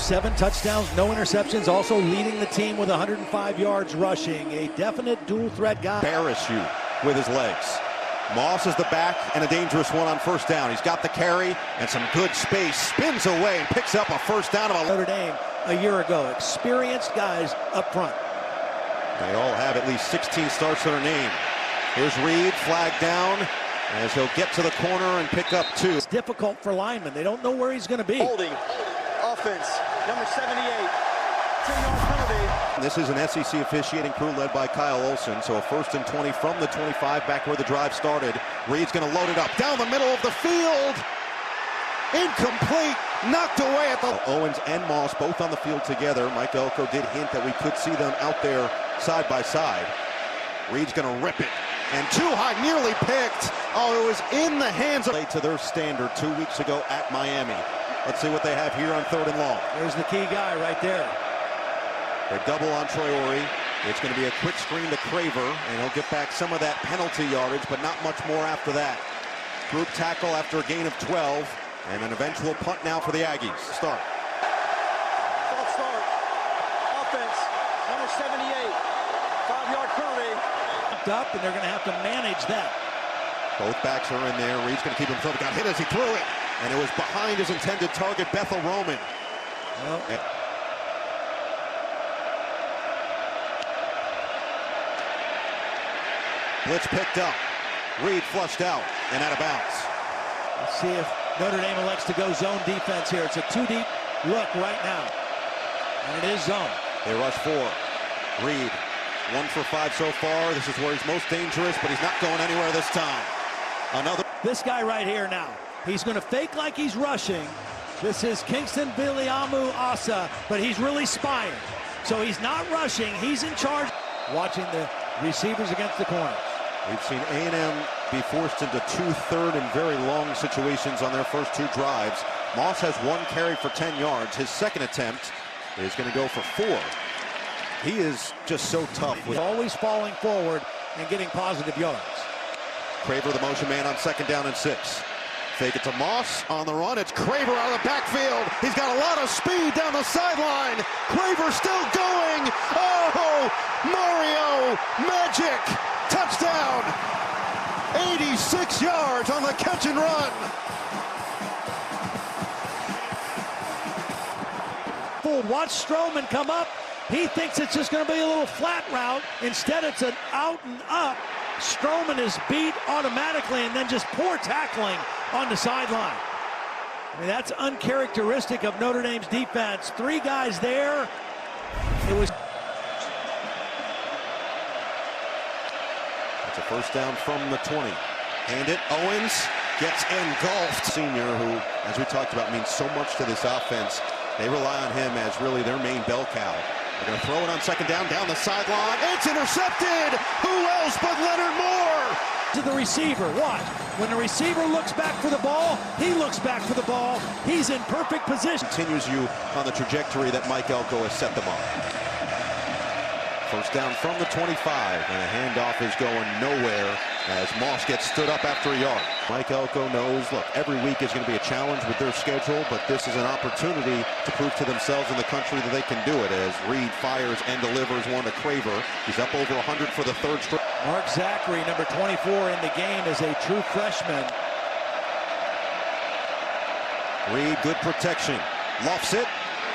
7 touchdowns, no interceptions, also leading the team with 105 yards rushing. A definite dual threat guy. Embarrass you with his legs. Moss is the back and a dangerous one on first down. He's got the carry and some good space. Spins away and picks up a first down of Notre Dame a year ago. Experienced guys up front. They all have at least 16 starts to their name. Here's Reed, flag down, as he'll get to the corner and pick up 2. It's difficult for linemen. They don't know where he's going to be. Holding, offense, number 78, 10-yard penalty. This is an SEC officiating crew led by Kyle Olson, so a 1st and 20 from the 25, back where the drive started. Reed's going to load it up down the middle of the field. Incomplete, knocked away at the... Owens and Moss both on the field together. Mike Elko did hint that we could see them out there side by side. Reed's going to rip it, and too high, nearly picked. Oh, it was in the hands of... To their standard 2 weeks ago at Miami. Let's see what they have here on 3rd and long. There's the key guy right there. They're double on Traore. It's going to be a quick screen to Craver, and he'll get back some of that penalty yardage, but not much more after that. Group tackle after a gain of 12, and an eventual punt now for the Aggies. Start. False start. Offense, number 78, 5-yard penalty. Up, and they're going to have to manage that. Both backs are in there. Reed's going to keep himself. Got hit as he threw it, and it was behind his intended target, Bethel Roman. Well, blitz picked up. Reed flushed out and out of bounds. let's see if Notre Dame elects to go zone defense here. It's a 2-deep look right now, and it is zone. They rush 4. Reed, 1 for 5 so far. This is where he's most dangerous, but he's not going anywhere this time. Another. This guy right here now, he's going to fake like he's rushing. This is Kingston Biliamu Asa, but he's really spying. So he's not rushing, he's in charge. Watching the receivers against the corners. We've seen A&M be forced into 2 third and very long situations on their first 2 drives. Moss has 1 carry for 10 yards. His second attempt is going to go for 4. He is just so tough. He's always falling forward and getting positive yards. Craver, the motion man, on 2nd down and 6. Fake it to Moss on the run. It's Craver out of the backfield. He's got a lot of speed down the sideline. Craver still going. Oh, Mario Magic. Touchdown. 86 yards on the catch and run. Watch Stroman come up. He thinks it's just going to be a little flat route. Instead, it's an out and up. Stroman is beat automatically, and then just poor tackling on the sideline. I mean, that's uncharacteristic of Notre Dame's defense. 3 guys there. It was. It's a first down from the 20. Hand it. Owens gets engulfed. Senior, who, as we talked about, means so much to this offense. They rely on him as really their main bell cow. They're going to throw it on 2nd down the sideline. It's intercepted. Who else but Leonard Moore? To the receiver. Watch. When the receiver looks back for the ball, he looks back for the ball. He's in perfect position. Continues you on the trajectory that Mike Elko has set them on. First down from the 25, and a handoff is going nowhere as Moss gets stood up after a yard. Mike Elko knows, look, every week is going to be a challenge with their schedule, but this is an opportunity to prove to themselves in the country that they can do it, as Reed fires and delivers one to Craver. He's up over 100 for the 3rd straight. Mark Zachary, number 24 in the game, is a true freshman. Reed, good protection. Luffs it.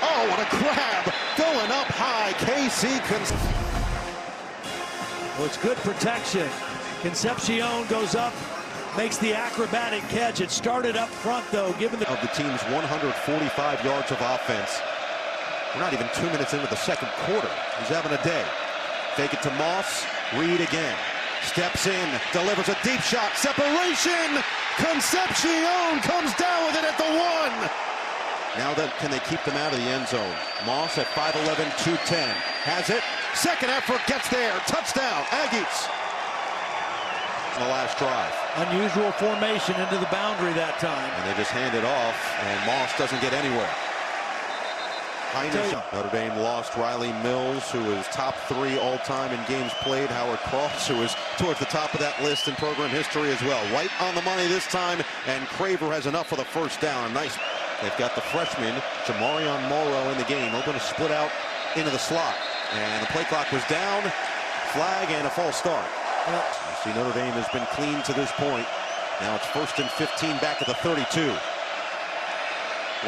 Oh, what a grab. Going up high. KC Well, it's good protection. Concepcion goes up, makes the acrobatic catch. It started up front, though, given the... Of the team's 145 yards of offense. We're not even 2 minutes into the 2nd quarter. He's having a day. Fake it to Moss. Reed again. Steps in. Delivers a deep shot. Separation. Concepcion comes down with it at the 1. Now that, can they keep them out of the end zone? Moss at 5'11", 210. Has it. Second effort gets there. Touchdown. Aggies. The last drive. Unusual formation into the boundary that time. And they just hand it off, and Moss doesn't get anywhere. Notre Dame lost Riley Mills, who is top 3 all-time in games played. Howard Cross, who is towards the top of that list in program history as well. White on the money this time, and Craver has enough for the first down. A nice They've got the freshman, Jamarion Morrow, in the game. They're going to split out into the slot. And the play clock was down. Flag and a false start. You see, Notre Dame has been clean to this point. Now it's 1st and 15 back at the 32.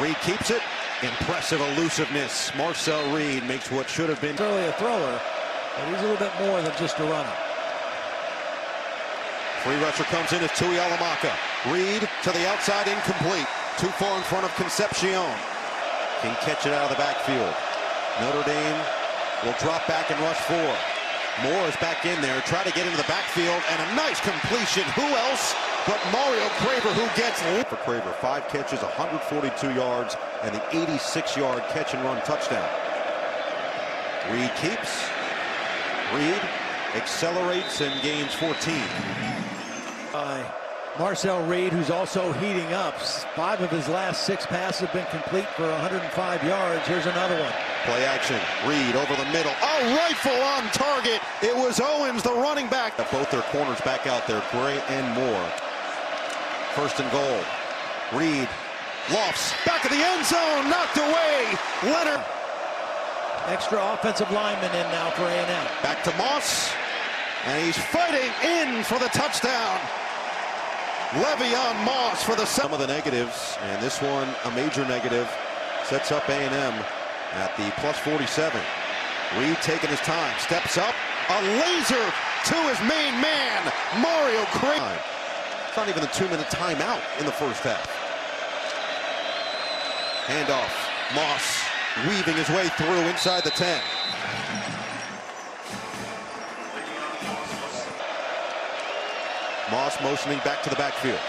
Reed keeps it. Impressive elusiveness. Marcel Reed makes what should have been Certainly a thrower, but he's a little bit more than just a runner. Free rusher comes in as Tui Alamaka. Reed to the outside, incomplete. Too far in front of Concepcion. Can catch it out of the backfield. Notre Dame will drop back and rush 4. Moore is back in there, try to get into the backfield, and a nice completion. Who else but Mario Craver, who gets for Craver. 5 catches, 142 yards, and the 86-yard catch and run touchdown. Reed keeps. Reed accelerates and gains 14. Marcel Reed, who's also heating up. 5 of his last 6 passes have been complete for 105 yards. Here's another one. Play action. Reed over the middle. Oh, rifle on target. It was Owens, the running back. Both their corners back out there, Gray and Moore. 1st and goal. Reed lofts back of the end zone, knocked away. Leonard. Extra offensive lineman in now for A&M. Back to Moss, and he's fighting in for the touchdown. Le'Veon Moss for the some of the negatives, and this one a major negative. Sets up A&M at the plus 47. Reed taking his time, steps up, a laser to his main man, Mario Craver. It's not even a 2-minute timeout in the first half. Handoff, Moss weaving his way through inside the 10. Moss motioning back to the backfield.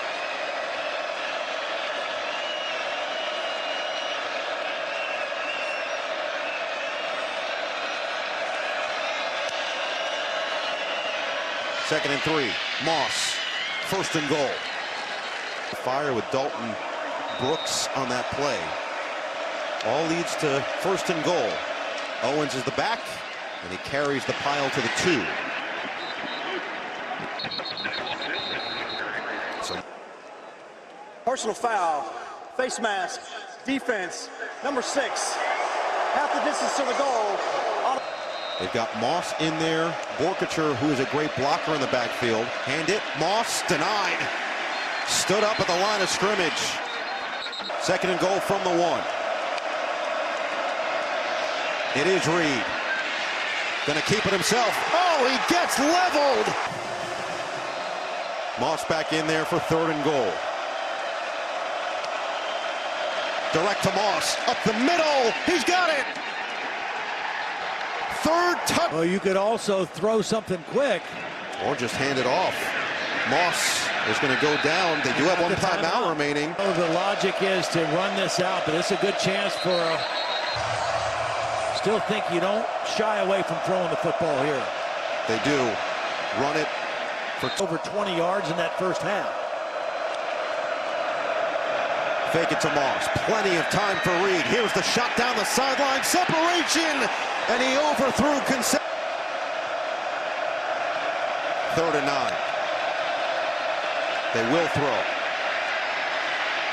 Second and 3. Moss. 1st and goal. Fire with Dalton Brooks on that play. All leads to 1st and goal. Owens is the back, and he carries the pile to the 2. Personal foul, face mask, defense, number 6. Half the distance to the goal. They've got Moss in there. Borkacher, who is a great blocker in the backfield. Hand it. Moss denied. Stood up at the line of scrimmage. 2nd and goal from the 1. It is Reed. Gonna keep it himself. Oh, he gets leveled. Moss back in there for 3rd and goal. Direct to Moss. Up the middle. He's got it. 3rd touch. Well, you could also throw something quick. Or just hand it off. Moss is going to go down. They do have 1 timeout remaining. Oh, the logic is to run this out, but it's a good chance for still think you don't shy away from throwing the football here. They do. Run it for over 20 yards in that first half. Fake it to Moss. Plenty of time for Reed. Here's the shot down the sideline. Separation. And he overthrew Concepcion. 3rd and 9. They will throw.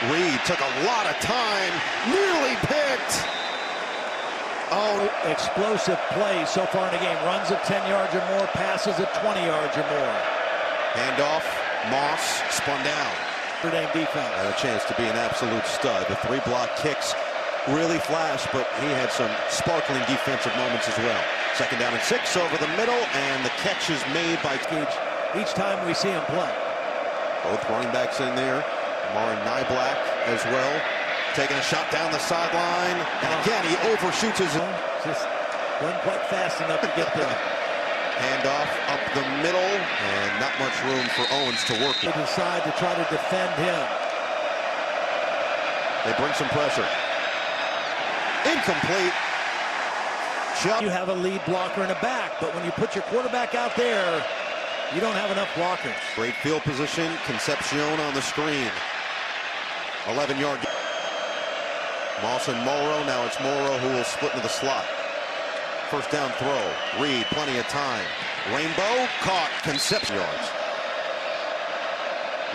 Reed took a lot of time. Nearly picked. Oh, explosive play so far in the game. Runs at 10 yards or more. Passes at 20 yards or more. Handoff. Moss spun down. Notre Dame defense. Had a chance to be an absolute stud. The 3 block kicks really flashed, but he had some sparkling defensive moments as well. 2nd down and 6 over the middle, and the catch is made by each time we see him play. Both running backs in there. Amari Nyblack as well. Taking a shot down the sideline. And again, he overshoots his... Just wasn't quite fast enough to get there. Handoff up the middle, and not much room for Owens to work. They decide to try to defend him. They bring some pressure. Incomplete. You have a lead blocker in the back, but when you put your quarterback out there, you don't have enough blockers. Great field position. Concepcion on the screen. 11-yard. Moss and Morrow. Now it's Morrow who will split into the slot. 1st down throw. Reed, plenty of time. Rainbow caught. Concepcion yards.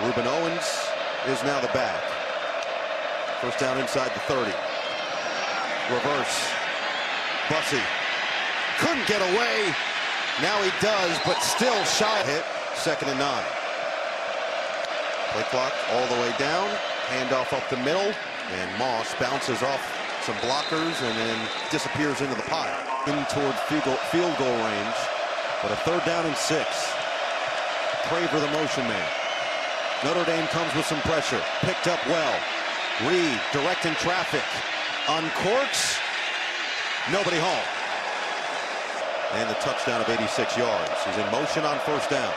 Ruben Owens is now the back. First down inside the 30. Reverse. Bussey couldn't get away. Now he does, but still shy. Hit. 2nd and 9. Play clock all the way down. Handoff up the middle. And Moss bounces off some blockers and then disappears into the pile. In toward field goal range. But a 3rd down and 6. Craver the motion man. Notre Dame comes with some pressure. Picked up well. Reed directing traffic. Uncorks. Nobody home. And the touchdown of 86 yards. He's in motion on 1st down.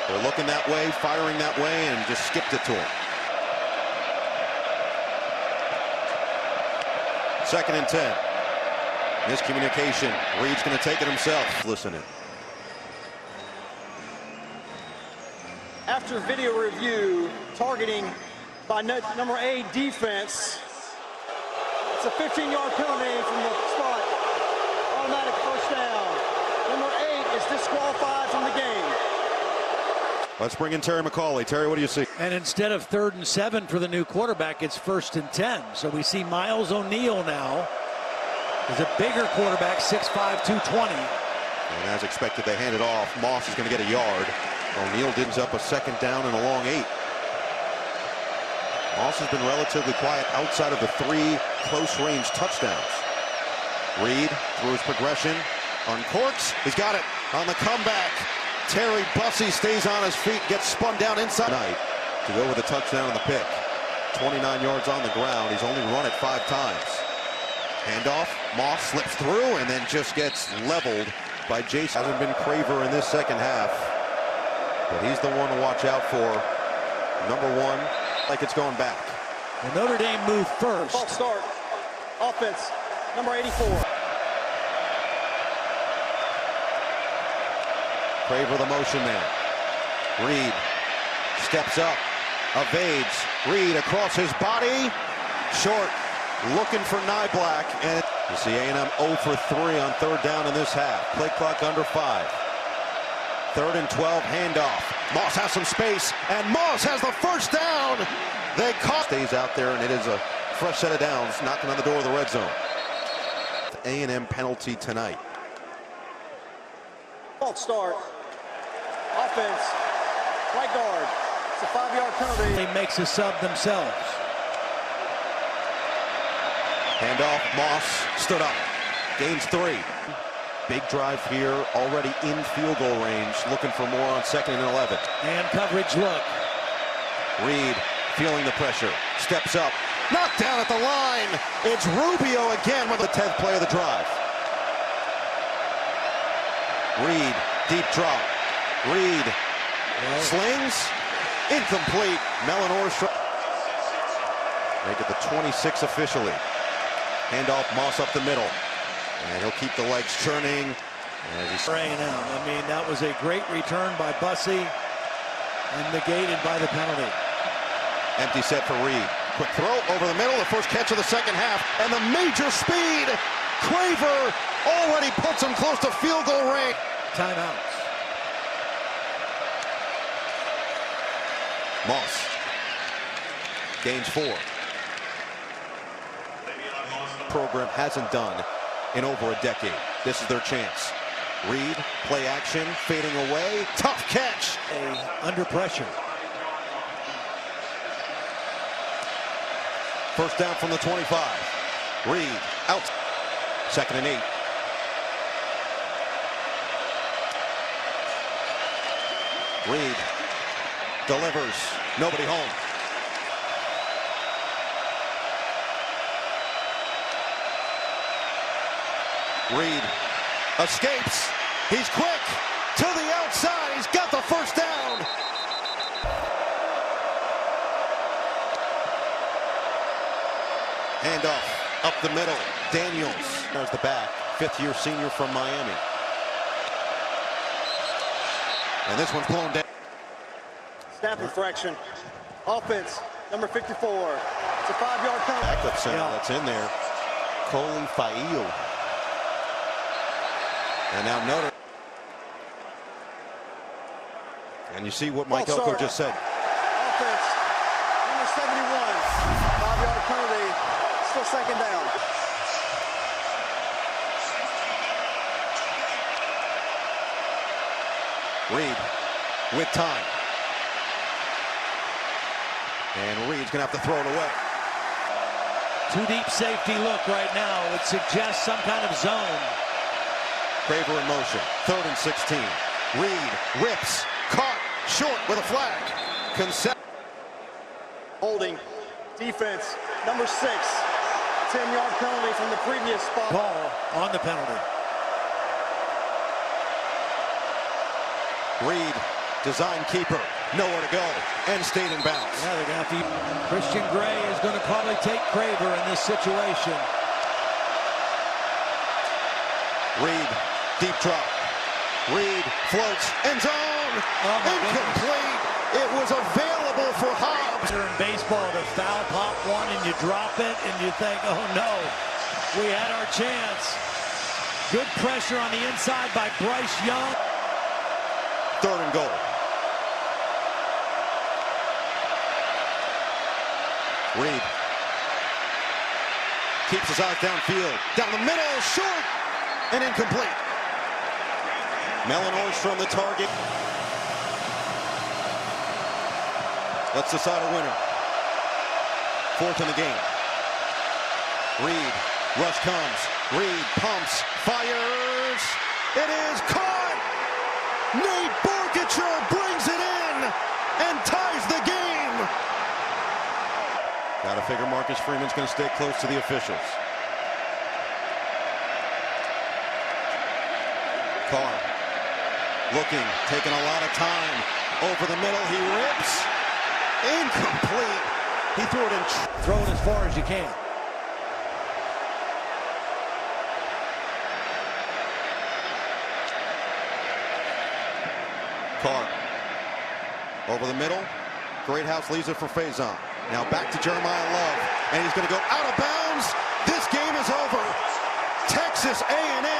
They're looking that way, firing that way, and just skipped it to him. 2nd and 10. Miscommunication. Reed's going to take it himself. Listening. After video review, targeting by number 8 defense. It's a 15-yard penalty from the spot. Automatic 1st down. Number 8 is disqualified from the game. Let's bring in Terry McCauley. Terry, what do you see? And instead of 3rd and 7 for the new quarterback, it's 1st and 10. So we see Miles O'Neal now. He's a bigger quarterback, 6'5", 220. And as expected, they hand it off. Moss is going to get a yard. O'Neal digs up a 2nd down and a long 8. Moss has been relatively quiet outside of the 3 close-range touchdowns. Reed through his progression. Uncorks. He's got it on the comeback. Terry Bussey stays on his feet, gets spun down inside to go with a touchdown on the pick. 29 yards on the ground. He's only run it 5 times. Handoff. Moss slips through and then just gets leveled by Jason. Hasn't been Craver in this 2nd half, but he's the one to watch out for. Number 1, like it's going back. Well, Notre Dame moved first. False start. Offense, number 84. Craver the motion man. Reed steps up, evades. Reed across his body. Short, looking for Nyblack. And you see A&M 0 for 3 on 3rd down in this half. Play clock under 5. 3rd and 12, handoff. Moss has some space, and Moss has the 1st down. They caught. Stays out there, and it is a fresh set of downs, knocking on the door of the red zone. A&M penalty tonight. False start. Offense, right guard. It's a 5-yard penalty. He makes a sub themselves. Handoff. Moss stood up. Gains 3. Big drive here, already in field goal range, looking for more on 2nd and 11. And coverage look. Reed feeling the pressure, steps up, knocked down at the line. It's Rubio again with the 10th play of the drive. Reed, deep drop. Reed slings, incomplete. Mellon make it the 26 officially. Handoff, Moss up the middle. And he'll keep the legs churning. For A&M. I mean, that was a great return by Bussey and negated by the penalty. Empty set for Reed. Quick throw over the middle. The first catch of the 2nd half. And the major speed. Craver already puts him close to field goal range. Timeouts. Moss gains 4. Program hasn't done in over a decade. This is their chance. Reed, play action, fading away. Tough catch. Under pressure. 1st down from the 25. Reed out. 2nd and 8. Reed delivers. Nobody home. Reed escapes. He's quick to the outside. He's got the 1st down. Handoff up the middle. Daniels. There's the back. 5th-year senior from Miami. And this one's blown down. Snap infraction. Offense, number 54. It's a 5-yard penalty. Backup center that's in there. Coley Fail. And now Notre. And you see what Mike Elko just said. Offense, number 71. 5-yard penalty. Still second down. Reed with time. And Reed's going to have to throw it away. Too deep safety look right now. It suggests some kind of zone. Craver in motion. 3rd and 16. Reed whips. Caught. Short with a flag. Holding. Defense. Number 6. 10-yard penalty from the previous spot. Ball on the penalty. Reed, design keeper, nowhere to go, and stayed in bounds. Yeah, they're going to have to. Christian Gray is going to probably take Craver in this situation. Reed, deep drop. Reed floats, end zone, incomplete. It was available for Hobbs. In baseball, to foul pop one and you drop it and you think, oh no, we had our chance. Good pressure on the inside by Bryce Young. 3rd and goal. Reed keeps his eyes downfield. Down the middle, short, and incomplete. Mellon from the target. Let's decide a winner. 4th in the game. Reed, rush comes. Reed pumps, fires. It is caught. Nate Borgacher brings it in and ties the game. Got to figure Marcus Freeman's going to stay close to the officials. Carr looking, taking a lot of time. Over the middle, he rips. Incomplete. He threw it in. Throw it as far as you can. Carr over the middle. Greathouse leaves it for Faison. Now back to Jeremiah Love, and he's going to go out of bounds. This game is over. Texas A&M